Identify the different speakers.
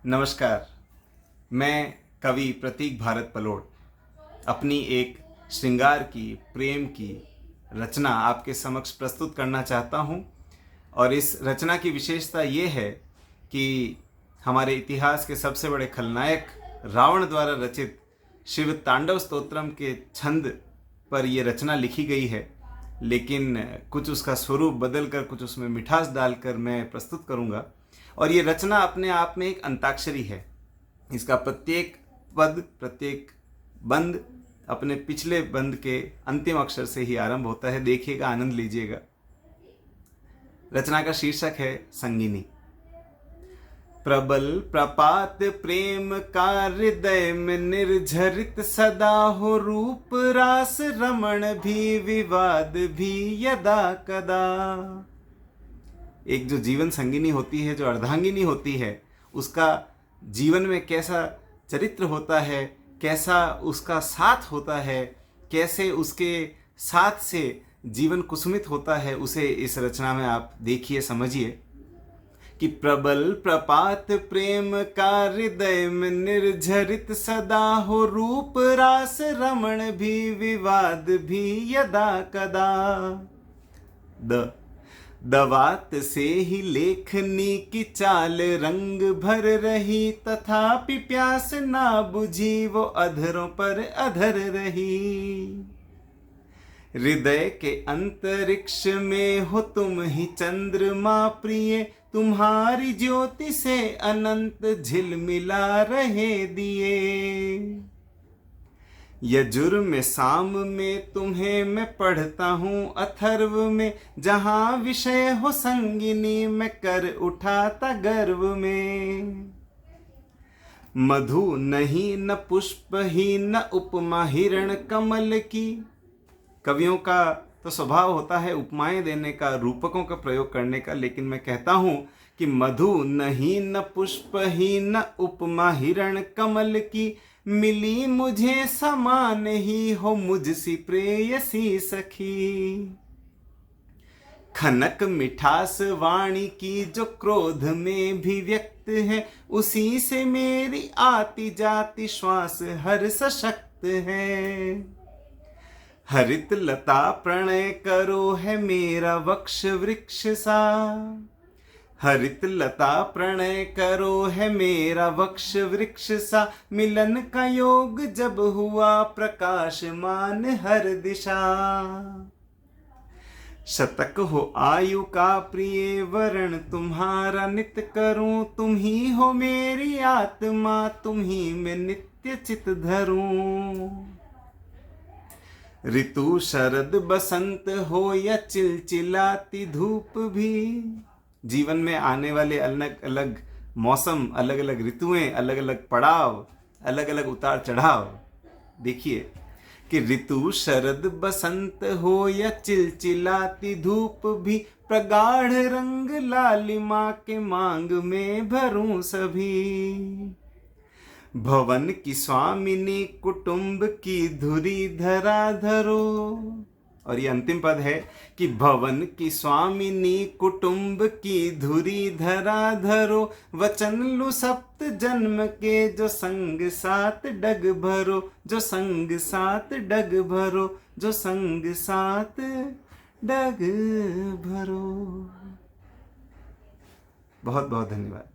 Speaker 1: नमस्कार। मैं कवि प्रतीक भारत पलोड़ अपनी एक श्रृंगार की प्रेम की रचना आपके समक्ष प्रस्तुत करना चाहता हूँ। और इस रचना की विशेषता ये है कि हमारे इतिहास के सबसे बड़े खलनायक रावण द्वारा रचित शिव तांडव स्तोत्रम के छंद पर यह रचना लिखी गई है, लेकिन कुछ उसका स्वरूप बदलकर, कुछ उसमें मिठास डालकर मैं प्रस्तुत करूँगा। और ये रचना अपने आप में एक अंताक्षरी है। इसका प्रत्येक पद, प्रत्येक बंद अपने पिछले बंद के अंतिम अक्षर से ही आरंभ होता है। देखिएगा, आनंद लीजिएगा। रचना का शीर्षक है संगिनी। प्रबल प्रपात प्रेम का हृदय में निर्झरित सदा हो, रूप रास रमण भी विवाद भी यदा कदा। एक जो जीवन संगिनी होती है, जो अर्धांगिनी होती है, उसका जीवन में कैसा चरित्र होता है, कैसा उसका साथ होता है, कैसे उसके साथ से जीवन कुसुमित होता है, उसे इस रचना में आप देखिए, समझिए कि प्रबल प्रपात प्रेम का हृदय में निर्झरित सदा हो, रूप रास रमण भी विवाद भी यदा कदा। दवात से ही लेखनी की चाल रंग भर रही, तथापि प्यास ना बुझी वो अधरों पर अधर रही। हृदय के अंतरिक्ष में हो तुम ही चंद्रमा प्रिय, तुम्हारी ज्योति से अनंत झिलमिला रहे दिए। यजुर् में साम में तुम्हें मैं पढ़ता हूँ अथर्व में, जहाँ विषय हो संगिनी मैं कर उठाता गर्व में। मधु नहीं न पुष्प ही न उपमा हिरण कमल की। कवियों का तो स्वभाव होता है उपमाएं देने का, रूपकों का प्रयोग करने का, लेकिन मैं कहता हूँ कि मधु नहीं न पुष्प ही न उपमा हिरण कमल की, मिली मुझे समान ही हो मुझसी प्रेयसी सखी। खनक मिठास वाणी की जो क्रोध में भी व्यक्त है, उसी से मेरी आती जाती श्वास हर सशक्त है। हरित लता प्रणय करो है मेरा वक्ष वृक्ष सा, हरित लता प्रणय करो है मेरा वक्ष वृक्ष सा। मिलन का योग जब हुआ प्रकाशमान हर दिशा। शतक हो आयु का प्रिय वरण तुम्हारा नित करूं, तुम ही हो मेरी आत्मा, तुम ही मैं नित्य चित धरूं। ऋतु शरद बसंत हो या चिलचिलाती धूप भी, जीवन में आने वाले अलग अलग मौसम, अलग अलग ऋतुएं, अलग अलग पड़ाव, अलग अलग उतार चढ़ाव। देखिए कि ऋतु शरद बसंत हो या चिलचिलाती धूप भी, प्रगाढ़ रंग लालिमा के मांग में भरूं सभी। भवन की स्वामिनी कुटुंब की धुरी धरा धरो। और ये अंतिम पद है कि भवन की स्वामिनी कुटुंब की धुरी धरा धरो, वचन लू सप्त जन्म के जो संग साथ डग भरो, जो संग साथ डग भरो, जो संग साथ डग भरो। बहुत बहुत धन्यवाद।